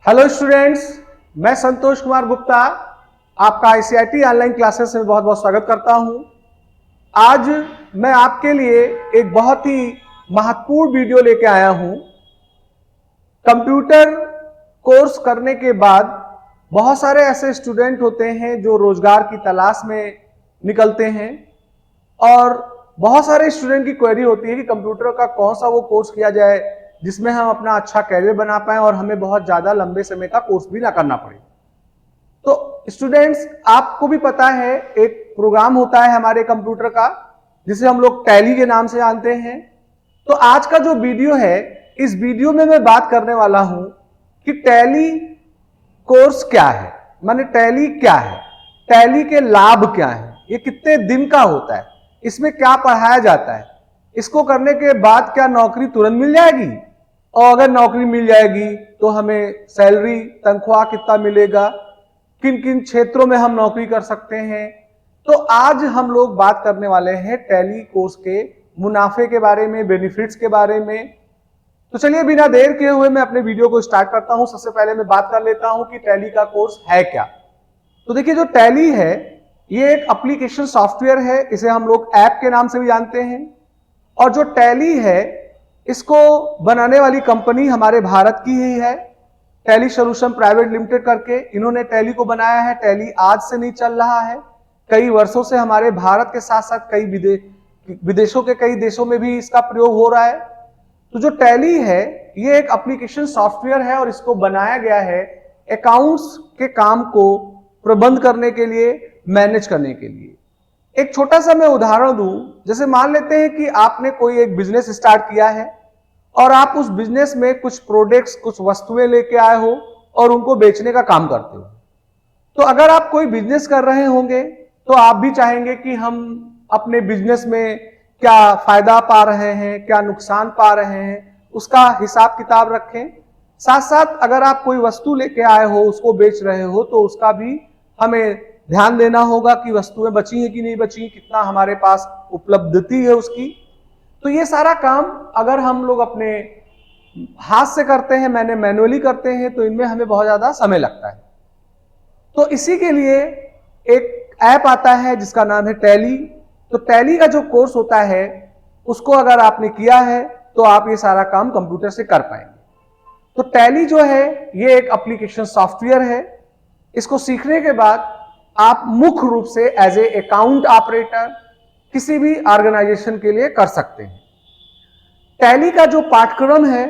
Hello students, मैं संतोष कुमार गुप्ता आपका ICIT online classes में बहुत बहुत स्वागत करता हूं। आज मैं आपके लिए एक बहुत ही महत्वपूर्ण वीडियो लेके आया हूं। कंप्यूटर कोर्स करने के बाद बहुत सारे ऐसे स्टूडेंट होते हैं जो रोजगार की तलाश में निकलते हैं और बहुत सारे स्टूडेंट की क्वेरी होती है कि कंप्यूटर का कौन सा वो कोर्स किया जाए जिसमें हम अपना अच्छा कैरियर बना पाएं और हमें बहुत ज्यादा लंबे समय का कोर्स भी ना करना पड़े। तो स्टूडेंट्स, आपको भी पता है एक प्रोग्राम होता है हमारे कंप्यूटर का जिसे हम लोग टैली के नाम से जानते हैं। तो आज का जो वीडियो है, इस वीडियो में मैं बात करने वाला हूं कि टैली कोर्स क्या है, माने टैली क्या है, टैली के लाभ क्या है, ये कितने दिन का होता है, इसमें क्या पढ़ाया जाता है, इसको करने के बाद क्या नौकरी तुरंत मिल जाएगी, और अगर नौकरी मिल जाएगी तो हमें सैलरी तनख्वाह कितना मिलेगा, किन किन क्षेत्रों में हम नौकरी कर सकते हैं। तो आज हम लोग बात करने वाले हैं टैली कोर्स के मुनाफे के बारे में, बेनिफिट्स के बारे में। तो चलिए बिना देर किए हुए मैं अपने वीडियो को स्टार्ट करता हूं। सबसे पहले मैं बात कर लेता हूं कि टैली का कोर्स है क्या। तो देखिए, जो टैली है ये एक एप्लीकेशन सॉफ्टवेयर है, इसे हम लोग ऐप के नाम से भी जानते हैं। और जो टैली है इसको बनाने वाली कंपनी हमारे भारत की ही है, टैली सॉल्यूशन प्राइवेट लिमिटेड करके इन्होंने टैली को बनाया है। टैली आज से नहीं चल रहा है, कई वर्षों से हमारे भारत के साथ साथ कई विदेशों के कई देशों में भी इसका प्रयोग हो रहा है। तो जो टैली है ये एक एप्लीकेशन सॉफ्टवेयर है और इसको बनाया गया है अकाउंट्स के काम को प्रबंध करने के लिए, मैनेज करने के लिए। एक छोटा सा मैं उदाहरण दूं, जैसे मान लेते हैं कि आपने कोई एक बिजनेस स्टार्ट किया है और आप उस बिजनेस में कुछ प्रोडक्ट्स, कुछ वस्तुएं लेके आए हो और उनको बेचने का काम करते हो। तो अगर आप कोई बिजनेस कर रहे होंगे तो आप भी चाहेंगे कि हम अपने बिजनेस में क्या फायदा पा रहे हैं, क्या नुकसान पा रहे हैं, उसका हिसाब किताब रखें। साथ साथ अगर आप कोई वस्तु लेके आए हो, उसको बेच रहे हो, तो उसका भी हमें ध्यान देना होगा कि वस्तुएं बची हैं कि नहीं बची, कितना हमारे पास उपलब्धति है उसकी। तो ये सारा काम अगर हम लोग अपने हाथ से करते हैं, मैन्युअली करते हैं, तो इनमें हमें बहुत ज्यादा समय लगता है। तो इसी के लिए एक ऐप आता है जिसका नाम है टैली। तो टैली का जो कोर्स होता है उसको अगर आपने किया है तो आप ये सारा काम कंप्यूटर से कर पाएंगे। तो टैली जो है ये एक एप्लीकेशन सॉफ्टवेयर है। इसको सीखने के बाद आप मुख्य रूप से एज ए अकाउंट ऑपरेटर किसी भी ऑर्गेनाइजेशन के लिए कर सकते हैं। टैली का जो पाठ्यक्रम है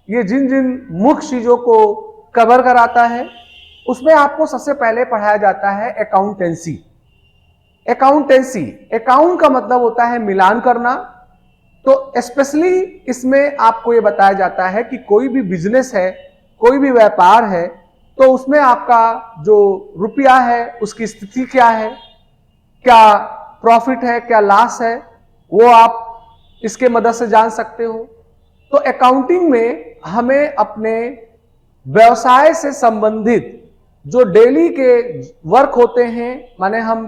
ये जिन जिन मुख्य चीजों को कवर कराता है उसमें आपको सबसे पहले पढ़ाया जाता है अकाउंटेंसी। अकाउंट का मतलब होता है मिलान करना। तो स्पेशली इसमें आपको ये बताया जाता है कि कोई भी बिजनेस है, कोई भी व्यापार है, तो उसमें आपका जो रुपया है उसकी स्थिति क्या है, क्या प्रॉफिट है, क्या लॉस है, वो आप इसके मदद से जान सकते हो। तो अकाउंटिंग में हमें अपने व्यवसाय से संबंधित जो डेली के वर्क होते हैं, माने हम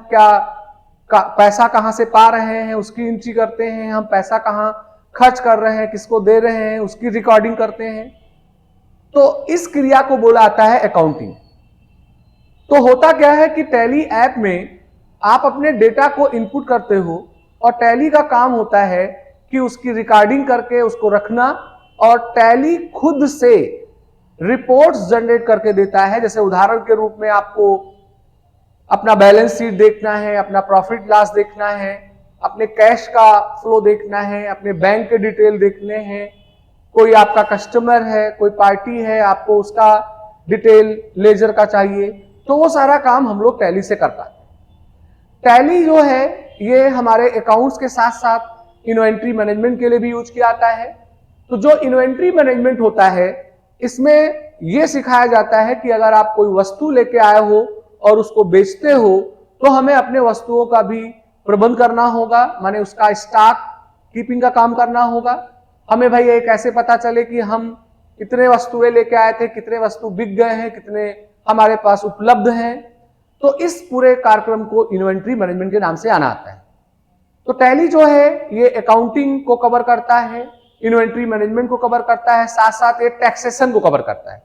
पैसा कहां से पा रहे हैं उसकी एंट्री करते हैं, हम पैसा कहां खर्च कर रहे हैं, किसको दे रहे हैं, उसकी रिकॉर्डिंग करते हैं। तो इस क्रिया को बोला जाता है अकाउंटिंग। तो होता क्या है कि टैली ऐप में आप अपने डेटा को इनपुट करते हो और टैली का काम होता है कि उसकी रिकॉर्डिंग करके उसको रखना, और टैली खुद से रिपोर्ट्स जनरेट करके देता है। जैसे उदाहरण के रूप में आपको अपना बैलेंस शीट देखना है, अपना प्रॉफिट लॉस देखना है, अपने कैश का फ्लो देखना है, अपने बैंक के डिटेल देखने हैं, कोई आपका कस्टमर है, कोई पार्टी है, आपको उसका डिटेल लेजर का चाहिए, तो वो सारा काम हम लोग टैली से कर पाते हैं। टैली जो है ये हमारे अकाउंट्स के साथ साथ इन्वेंट्री मैनेजमेंट के लिए भी यूज किया जाता है। तो जो इन्वेंट्री मैनेजमेंट होता है इसमें यह सिखाया जाता है कि अगर आप कोई वस्तु लेके आए हो और उसको बेचते हो तो हमें अपने वस्तुओं का भी प्रबंध करना होगा, माने उसका स्टॉक कीपिंग का काम करना होगा। हमें भाई ये कैसे पता चले कि हम कितने वस्तुएं लेके आए थे, कितने वस्तु बिक गए हैं, कितने हमारे पास उपलब्ध हैं। तो इस पूरे कार्यक्रम को इन्वेंट्री मैनेजमेंट के नाम से आना आता है। तो टैली जो है ये अकाउंटिंग को कवर करता है, इन्वेंट्री मैनेजमेंट को कवर करता है, साथ साथ ये टैक्सेशन को कवर करता है।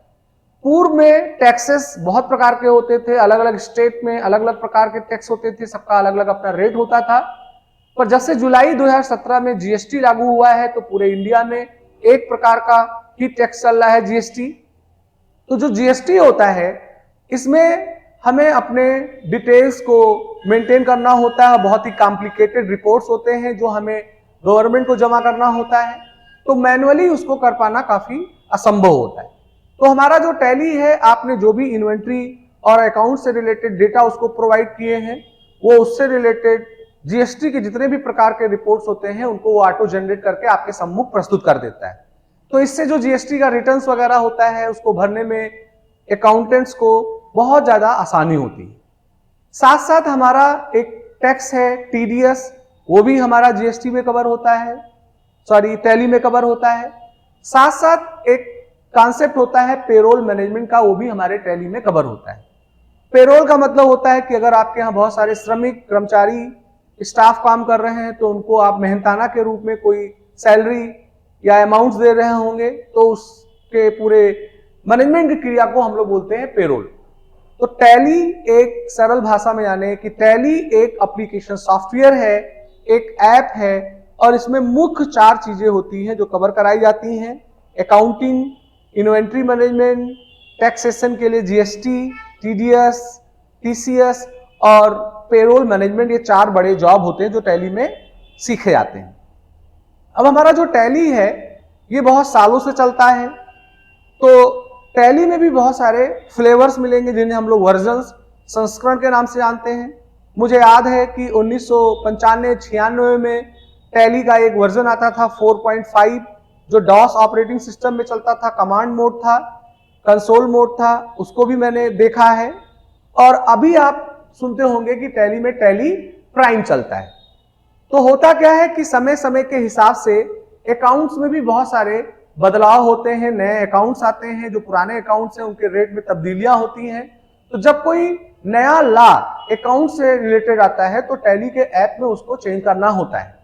पूर्व में टैक्सेस बहुत प्रकार के होते थे, अलग अलग स्टेट में अलग अलग प्रकार के टैक्स होते थे, सबका अलग अलग अपना रेट होता था। पर जब से जुलाई 2017 में जीएसटी लागू हुआ है तो पूरे इंडिया में एक प्रकार का ही टैक्स चल रहा है, जीएसटी। तो जो जीएसटी होता है इसमें हमें अपने डिटेल्स को मेंटेन करना होता है, बहुत ही कॉम्प्लिकेटेड रिपोर्ट्स होते हैं जो हमें गवर्नमेंट को जमा करना होता है, तो मैनुअली उसको कर पाना काफी असंभव होता है। तो हमारा जो टैली है, आपने जो भी इन्वेंट्री और अकाउंट से रिलेटेड डेटा उसको प्रोवाइड किए हैं, वो उससे रिलेटेड जीएसटी के जितने भी प्रकार के रिपोर्ट्स होते हैं उनको वो ऑटो जनरेट करके आपके सम्मुख प्रस्तुत कर देता है। तो इससे जो जीएसटी का रिटर्न्स वगैरह होता है उसको भरने में अकाउंटेंट्स को बहुत ज्यादा आसानी होती है। साथ साथ हमारा एक टैक्स है टीडीएस, वो भी हमारा जीएसटी में कवर होता है, सॉरी टैली में कवर होता है। साथ साथ एक कॉन्सेप्ट होता है पेरोल मैनेजमेंट का, वो भी हमारे टैली में कवर होता है। पेरोल का मतलब होता है कि अगर आपके यहाँ बहुत सारे श्रमिक कर्मचारी स्टाफ काम कर रहे हैं तो उनको आप मेहनताना के रूप में कोई सैलरी या अमाउंट्स दे रहे होंगे, तो उसके पूरे मैनेजमेंट की क्रिया को हम लोग बोलते हैं पेरोल। तो टैली एक सरल भाषा में यानी कि टैली एक एप्लीकेशन सॉफ्टवेयर है, एक ऐप है, और इसमें मुख्य 4 चीजें होती हैं जो कवर कराई जाती हैं: अकाउंटिंग, इन्वेंट्री मैनेजमेंट, टैक्सेशन के लिए जीएसटी, टीडीएस, टीसीएस और पेरोल मैनेजमेंट। ये 4 बड़े जॉब होते हैं जो टैली में सीखे जाते हैं। अब हमारा जो टैली है ये बहुत सालों से चलता है, तो टैली में भी बहुत सारे फ्लेवर्स मिलेंगे जिन्हें हम लोग वर्जन्स, संस्करण के नाम से जानते हैं। मुझे याद है कि 1995-96 में टैली का एक वर्जन आता था 4.5, जो डॉस ऑपरेटिंग सिस्टम में चलता था, कमांड मोड था, कंसोल मोड था, उसको भी मैंने देखा है। और अभी आप सुनते होंगे कि टैली में टैली प्राइम चलता है। तो होता क्या है कि समय समय के हिसाब से अकाउंट्स में भी बहुत सारे बदलाव होते हैं, नए अकाउंट्स आते हैं, जो पुराने अकाउंट्स हैं उनके रेट में तब्दीलियां होती हैं। तो जब कोई नया लॉ अकाउंट से रिलेटेड आता है तो टैली के ऐप में उसको चेंज करना होता है।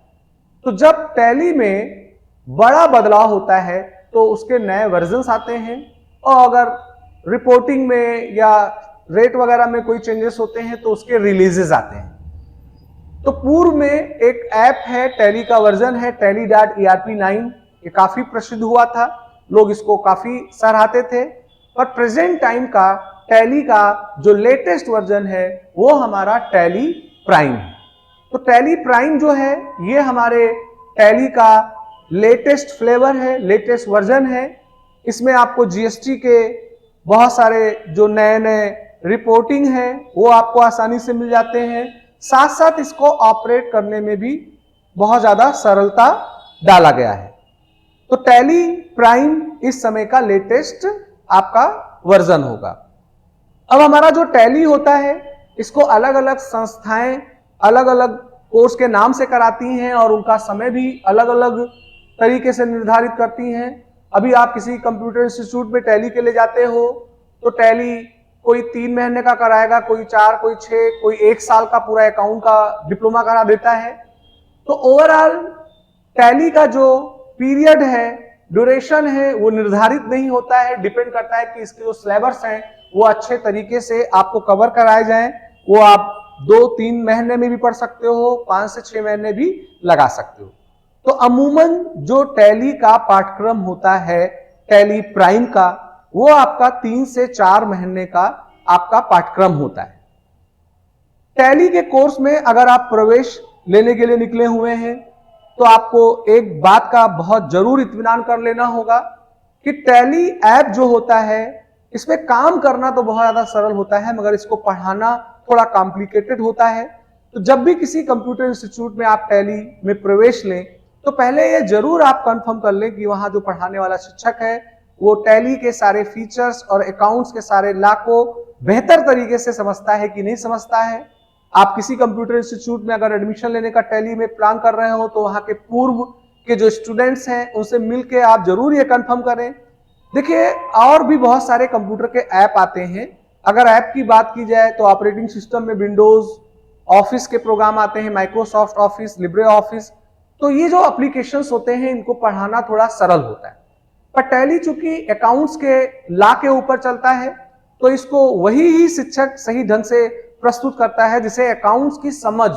तो जब टैली में बड़ा बदलाव होता है तो उसके नए वर्जन्स आते हैं, और अगर रिपोर्टिंग में या रेट वगैरह में कोई चेंजेस होते हैं तो उसके रिलीजेस आते हैं। तो पूर्व में एक ऐप है, टैली का वर्जन है tally.erp9, ये काफी प्रसिद्ध हुआ था, लोग इसको काफी सराहते थे। पर प्रेजेंट टाइम का टैली का जो लेटेस्ट वर्जन है वो हमारा टैली प्राइम है। तो टैली प्राइम जो है ये हमारे टैली का लेटेस्ट फ्लेवर है, लेटेस्ट वर्जन है। इसमें आपको जीएसटी के बहुत सारे जो नए नए रिपोर्टिंग है वो आपको आसानी से मिल जाते हैं। साथ साथ इसको ऑपरेट करने में भी बहुत ज्यादा सरलता डाला गया है। तो टैली प्राइम इस समय का लेटेस्ट आपका वर्जन होगा। अब हमारा जो टैली होता है इसको अलग अलग संस्थाएं अलग अलग कोर्स के नाम से कराती हैं और उनका समय भी अलग अलग तरीके से निर्धारित करती हैं। अभी आप किसी कंप्यूटर इंस्टीट्यूट में टैली के लिए जाते हो तो टैली कोई 3 महीने का कराएगा, कोई 4, कोई 6, कोई 1 साल का पूरा अकाउंट का डिप्लोमा करा देता है। तो ओवरऑल टैली का जो पीरियड है, ड्यूरेशन है, वो निर्धारित नहीं होता है, डिपेंड करता है कि इसके जो सिलेबस हैं वो अच्छे तरीके से आपको कवर कराए जाएं। वो आप 2-3 महीने में भी पढ़ सकते हो, 5 से 6 महीने भी लगा सकते हो। तो अमूमन जो टैली का पाठ्यक्रम होता है टैली प्राइम का, वो आपका 3 से 4 महीने का आपका पाठ्यक्रम होता है। टैली के कोर्स में अगर आप प्रवेश लेने के लिए निकले हुए हैं तो आपको एक बात का बहुत जरूर इत्मीनान कर लेना होगा कि टैली ऐप जो होता है इसमें काम करना तो बहुत ज्यादा सरल होता है, मगर इसको पढ़ाना थोड़ा कॉम्प्लिकेटेड होता है। तो जब भी किसी कंप्यूटर इंस्टीट्यूट में आप टैली में प्रवेश लें तो पहले ये जरूर आप कंफर्म कर लें कि वहां जो पढ़ाने वाला शिक्षक है वो टैली के सारे फीचर्स और अकाउंट्स के सारे लॉ को बेहतर तरीके से समझता है कि नहीं समझता है। आप किसी कंप्यूटर इंस्टीट्यूट में अगर एडमिशन लेने का टैली में प्लान कर रहे हो तो वहां के पूर्व के जो स्टूडेंट्स हैं उनसे मिलकर आप जरूर ये कंफर्म करें। देखिए और भी बहुत सारे कंप्यूटर के ऐप आते हैं। अगर ऐप की बात की जाए तो ऑपरेटिंग सिस्टम में विंडोज, ऑफिस के प्रोग्राम आते हैं, माइक्रोसॉफ्ट ऑफिस, लिब्रे ऑफिस। तो ये जो एप्लीकेशंस होते हैं इनको पढ़ाना थोड़ा सरल होता है। पर टैली चूंकि अकाउंट्स के लॉ के ऊपर चलता है, तो इसको वही ही शिक्षक सही ढंग से प्रस्तुत करता है जिसे अकाउंट्स की समझ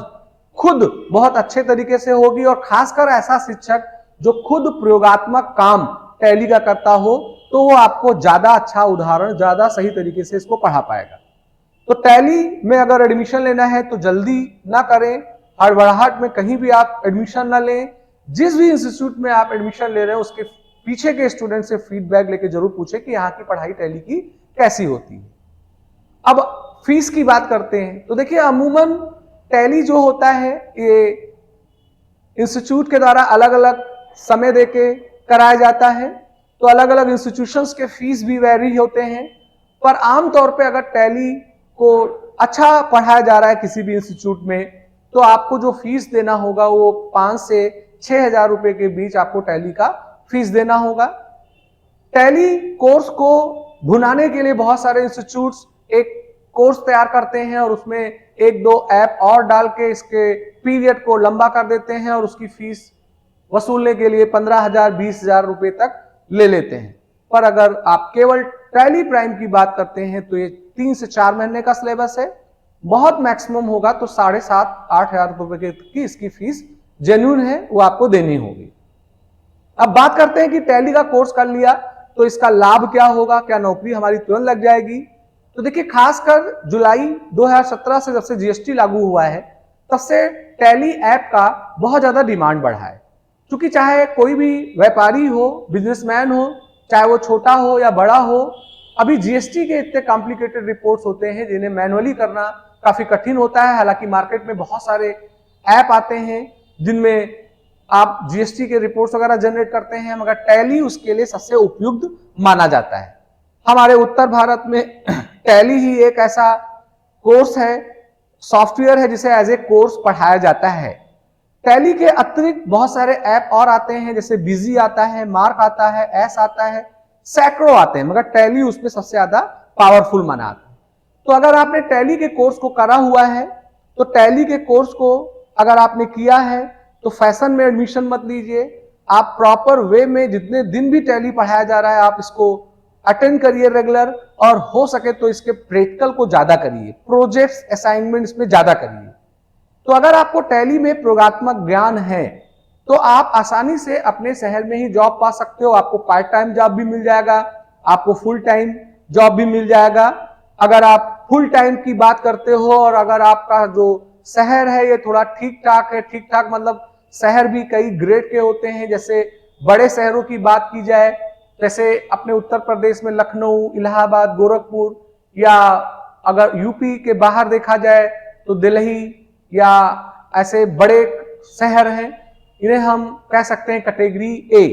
खुद बहुत अच्छे तरीके से होगी, और खासकर ऐसा शिक्षक जो खुद प्रयोगात्मक काम टैली का करता हो, तो वो आपको ज्यादा अच्छा उदाहरण, ज्यादा सही तरीके से इसको पढ़ा पाएगा। तो टैली में अगर एडमिशन लेना है तो जल्दी ना करें, हड़बड़ाहट में कहीं भी आप एडमिशन ना लें। जिस भी इंस्टीट्यूट में आप एडमिशन ले रहे हैं उसके पीछे के स्टूडेंट से फीडबैक लेके जरूर पूछें कि यहाँ की पढ़ाई टैली की कैसी होती है। अब फीस की बात करते हैं, तो देखिए अमूमन टैली जो होता है ये इंस्टीट्यूट के द्वारा अलग अलग समय देके कराया जाता है, तो अलग अलग इंस्टीट्यूशंस के फीस भी वेरी होते हैं। पर आमतौर पे अगर टैली को अच्छा पढ़ाया जा रहा है किसी भी इंस्टीट्यूट में, तो आपको जो फीस देना होगा वो 5 से 6,000 रुपए के बीच आपको टैली का फीस देना होगा। टैली कोर्स को भुनाने के लिए बहुत सारे इंस्टीट्यूट्स एक कोर्स तैयार करते हैं और उसमें 1-2 ऐप और डाल के इसके पीरियड को लंबा कर देते हैं और उसकी फीस वसूलने के लिए 15,000 20,000 रुपए तक ले लेते हैं। पर अगर आप केवल टैली प्राइम की बात करते हैं तो ये 3 से 4 महीने का सिलेबस है, बहुत मैक्सिमम होगा तो 7,500-8,000 रुपए की इसकी फीस जेन्युइन है, वो आपको देनी होगी। अब बात करते हैं कि टैली का कोर्स कर लिया तो इसका लाभ क्या होगा, क्या नौकरी हमारी तुरंत लग जाएगी। तो देखिए खासकर जुलाई 2017 से जब से जीएसटी लागू हुआ है तब से टैली ऐप का बहुत ज्यादा डिमांड बढ़ा है, क्योंकि चाहे कोई भी व्यापारी हो, बिजनेसमैन हो, चाहे वो छोटा हो या बड़ा हो, अभी जीएसटी के इतने कॉम्प्लिकेटेड रिपोर्ट्स होते हैं जिन्हें मैनुअली करना काफी कठिन होता है। हालांकि मार्केट में बहुत सारे ऐप आते हैं जिनमें आप जीएसटी के रिपोर्ट्स वगैरह जनरेट करते हैं, मगर टैली उसके लिए सबसे उपयुक्त माना जाता है। हमारे उत्तर भारत में टैली ही एक ऐसा कोर्स है, सॉफ्टवेयर है जिसे एज ए कोर्स पढ़ाया जाता है। टैली के अतिरिक्त बहुत सारे ऐप और आते हैं, जैसे बिजी आता है, मार्क आता है, एस आता है, सैकड़ों आते हैं, मगर टैली उसमें सबसे ज्यादा पावरफुल माना आता है। तो अगर आपने टैली के कोर्स को करा हुआ है तो टैली के कोर्स को अगर आपने किया है तो फैशन में एडमिशन मत लीजिए। आप प्रॉपर वे में जितने दिन भी टैली पढ़ाया जा रहा है आप इसको अटेंड करिए रेगुलर, और हो सके तो इसके प्रैक्टिकल को ज्यादा करिए, प्रोजेक्ट्स असाइनमेंट्स में ज्यादा करिए। तो अगर आपको टैली में प्रयोगात्मक ज्ञान है तो आप आसानी से अपने शहर में ही जॉब पा सकते हो। आपको पार्ट टाइम जॉब भी मिल जाएगा, आपको फुल टाइम जॉब भी मिल जाएगा। अगर आप फुल टाइम की बात करते हो और अगर आपका जो शहर है ये थोड़ा ठीक ठाक है, ठीक ठाक मतलब शहर भी कई ग्रेड के होते हैं, जैसे बड़े शहरों की बात की जाए, जैसे अपने उत्तर प्रदेश में लखनऊ, इलाहाबाद, गोरखपुर, या अगर यूपी के बाहर देखा जाए तो दिल्ली, या ऐसे बड़े शहर हैं, इन्हें हम कह सकते हैं कैटेगरी ए।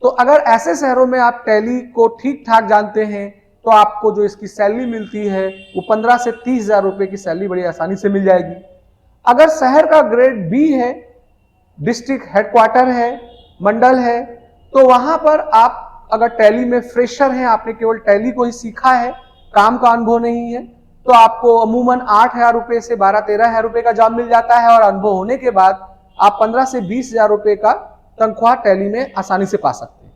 तो अगर ऐसे शहरों में आप टैली को ठीक ठाक जानते हैं तो आपको जो इसकी सैलरी मिलती है वो 15 से 30,000 रुपए की सैलरी बड़ी आसानी से मिल जाएगी। अगर शहर का ग्रेड बी है, डिस्ट्रिक्ट हेडक्वार्टर है, मंडल है, तो वहां पर आप अगर टैली में फ्रेशर हैं, आपने केवल टैली को ही सीखा है, काम का अनुभव नहीं है, तो आपको अमूमन 8,000 रुपए से 12-13,000 रुपए का जॉब मिल जाता है, और अनुभव होने के बाद आप 15 से 20,000 रुपए का तनख्वाह टैली में आसानी से पा सकते हैं।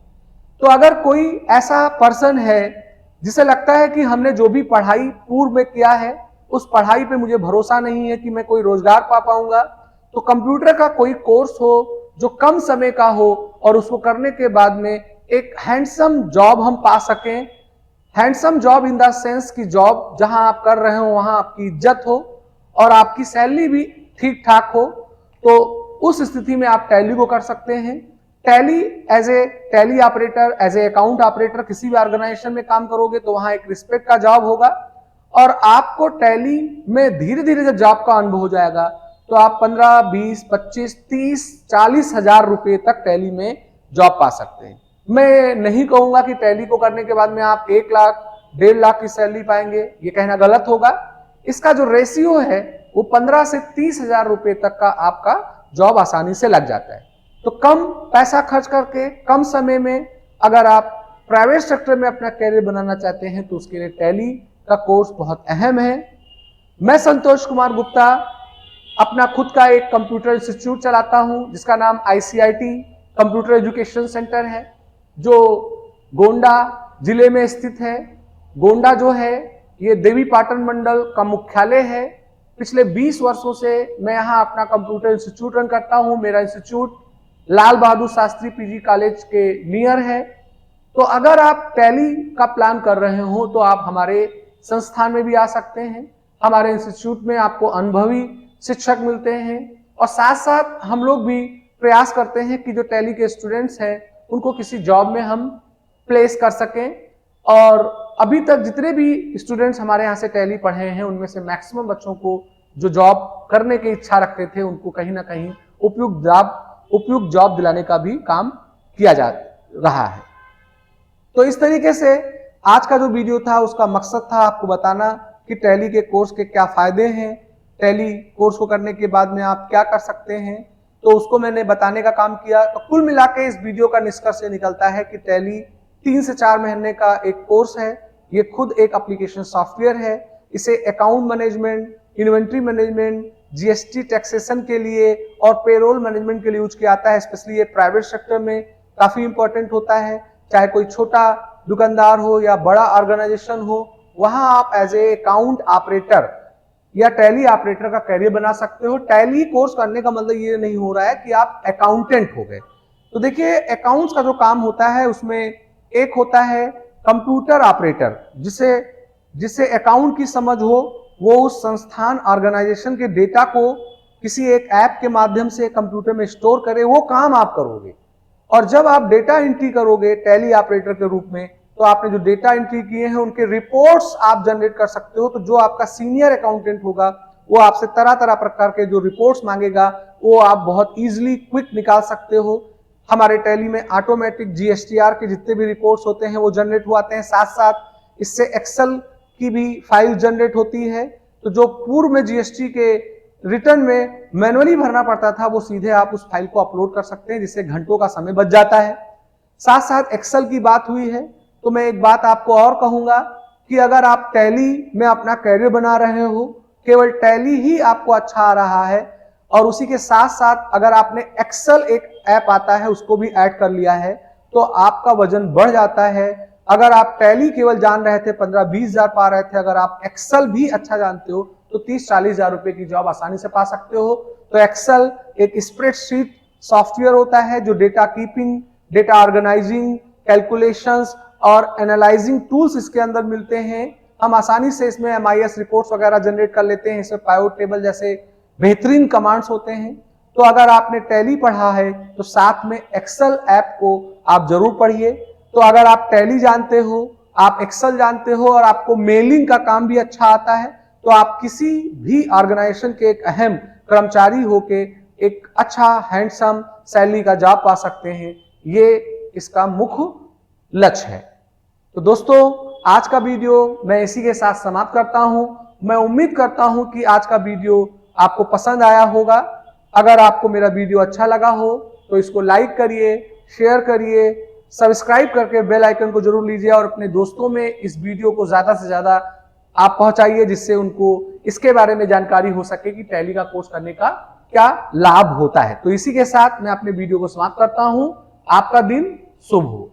तो अगर कोई ऐसा पर्सन है जिसे लगता है कि हमने जो भी पढ़ाई पूर्व में किया है उस पढ़ाई पे मुझे भरोसा नहीं है कि मैं कोई रोजगार पा पाऊंगा, तो कंप्यूटर का कोई कोर्स हो जो कम समय का हो और उसको करने के बाद में एक हैंडसम जॉब हम पा सकें। Handsome job in the sense की जॉब जहां आप कर रहे हो वहां आपकी इज्जत हो और आपकी सैलरी भी ठीक ठाक हो, तो उस स्थिति में आप टैली को कर सकते हैं। Tally as a Tally operator, as a account operator किसी भी ऑर्गेनाइजेशन में काम करोगे तो वहां एक रिस्पेक्ट का जॉब होगा, और आपको टैली में धीरे धीरे जब जॉब का अनुभव हो जाएगा तो आप 15, 20, 25, 30, 40,000 रुपए तक टैली में जॉब पा सकते हैं। मैं नहीं कहूंगा कि टैली को करने के बाद में आप 1 लाख 1.5 लाख की सैलरी पाएंगे, ये कहना गलत होगा। इसका जो रेशियो है वो 15 से 30,000 रुपए तक का आपका जॉब आसानी से लग जाता है। तो कम पैसा खर्च करके कम समय में अगर आप प्राइवेट सेक्टर में अपना कैरियर बनाना चाहते हैं तो उसके लिए टैली का कोर्स बहुत अहम है। मैं संतोष कुमार गुप्ता अपना खुद का एक कंप्यूटर इंस्टीट्यूट चलाता हूं जिसका नाम ICIT कंप्यूटर एजुकेशन सेंटर है, जो गोंडा जिले में स्थित है। गोंडा जो है ये देवी पाटन मंडल का मुख्यालय है। पिछले 20 वर्षों से मैं यहाँ अपना कंप्यूटर इंस्टीट्यूट रन करता हूँ। मेरा institute Lal Bahadur Shastri PG college के नियर है। तो अगर आप टैली का प्लान कर रहे हो तो आप हमारे संस्थान में भी आ सकते हैं। हमारे इंस्टीट्यूट में आपको अनुभवी शिक्षक मिलते हैं और साथ साथ हम लोग भी प्रयास करते हैं कि जो टैली के स्टूडेंट्स हैं उनको किसी जॉब में हम प्लेस कर सकें। और अभी तक जितने भी स्टूडेंट्स हमारे यहाँ से टैली पढ़े हैं उनमें से मैक्सिमम बच्चों को जो जॉब करने की इच्छा रखते थे उनको कहीं ना कहीं उपयुक्त जॉब दिलाने का भी काम किया जा रहा है। तो इस तरीके से आज का जो वीडियो था उसका मकसद था आपको बताना कि टैली के कोर्स के क्या फायदे हैं, टैली कोर्स को करने के बाद में आप क्या कर सकते हैं, तो उसको मैंने बताने का काम किया। तो कुल मिला के इस वीडियो का निष्कर्ष ये निकलता है कि टैली 3 से 4 महीने का एक कोर्स है। ये खुद एक एप्लीकेशन सॉफ्टवेयर है। इसे account management, inventory management, GST taxation के लिए और पेरोल मैनेजमेंट के लिए यूज किया जाता है। स्पेशली ये प्राइवेट सेक्टर में काफी इंपॉर्टेंट होता है। चाहे कोई छोटा दुकानदार हो या बड़ा ऑर्गेनाइजेशन हो, वहां आप एज ए अकाउंट ऑपरेटर या टैली ऑपरेटर का कैरियर बना सकते हो। टैली कोर्स करने का मतलब ये नहीं हो रहा है कि आप अकाउंटेंट हो गए। तो देखिए अकाउंट्स का जो काम होता है उसमें एक होता है कंप्यूटर ऑपरेटर, जिसे अकाउंट की समझ हो, वो उस संस्थान ऑर्गेनाइजेशन के डेटा को किसी एक ऐप के माध्यम से कंप्यूटर में स्टोर करे, वो काम आप करोगे। और जब आप डेटा एंट्री करोगे टैली ऑपरेटर के रूप में, तो आपने जो डेटा एंट्री किए हैं उनके रिपोर्ट्स आप जनरेट कर सकते हो। तो जो आपका सीनियर अकाउंटेंट होगा वो आपसे तरह तरह प्रकार के जो रिपोर्ट्स मांगेगा वो आप बहुत इजीली क्विक निकाल सकते हो। हमारे टैली में ऑटोमेटिक जीएसटीआर के जितने भी रिपोर्ट्स होते हैं वो जनरेट हुआते हैं। साथ साथ इससे एक्सेल की भी फाइल जनरेट होती है। तो जो पूर्व में जीएसटी के रिटर्न में मैनुअली भरना पड़ता था वो सीधे आप उस फाइल को अपलोड कर सकते हैं, जिससे घंटों का समय बच जाता है। साथ साथ एक्सेल की बात हुई है तो मैं एक बात आपको और कहूंगा कि अगर आप टैली में अपना कैरियर बना रहे हो, केवल टैली ही आपको अच्छा आ रहा है और उसी के साथ साथ अगर आपने एक्सेल एक ऐप आता है उसको भी ऐड कर लिया है तो आपका वजन बढ़ जाता है। अगर आप टैली केवल जान रहे थे 15-20 हजार पा रहे थे, अगर आप एक्सेल भी अच्छा जानते हो तो 30-40 हजार रुपए की जॉब आसानी से पा सकते हो। तो एक्सेल एक स्प्रेडशीट सॉफ्टवेयर होता है जो data keeping, data organising, calculations और एनालाइजिंग टूल्स इसके अंदर मिलते हैं। हम आसानी से इसमें MIS रिपोर्ट्स वगैरह जनरेट कर लेते हैं। इसमें पाइवट टेबल जैसे बेहतरीन कमांड्स होते हैं। तो अगर आपने टैली पढ़ा है तो साथ में एक्सेल ऐप को आप जरूर पढ़िए। तो अगर आप टैली जानते हो, आप एक्सेल जानते हो और आपको मेलिंग का काम भी अच्छा आता है तो आप किसी भी ऑर्गेनाइजेशन के एक अहम कर्मचारी होके एक अच्छा हैंडसम सैलरी का जॉब पा सकते हैं। ये इसका मुख्य लक्ष्य है। तो दोस्तों आज का वीडियो मैं इसी के साथ समाप्त करता हूं। मैं उम्मीद करता हूं कि आज का वीडियो आपको पसंद आया होगा। अगर आपको मेरा वीडियो अच्छा लगा हो तो इसको लाइक करिए, शेयर करिए, सब्सक्राइब करके बेल आइकन को जरूर लीजिए और अपने दोस्तों में इस वीडियो को ज्यादा से ज्यादा आप पहुंचाइए, जिससे उनको इसके बारे में जानकारी हो सके कि टैली का कोर्स करने का क्या लाभ होता है। तो इसी के साथ मैं अपने वीडियो को समाप्त करता हूं। आपका दिन शुभ हो।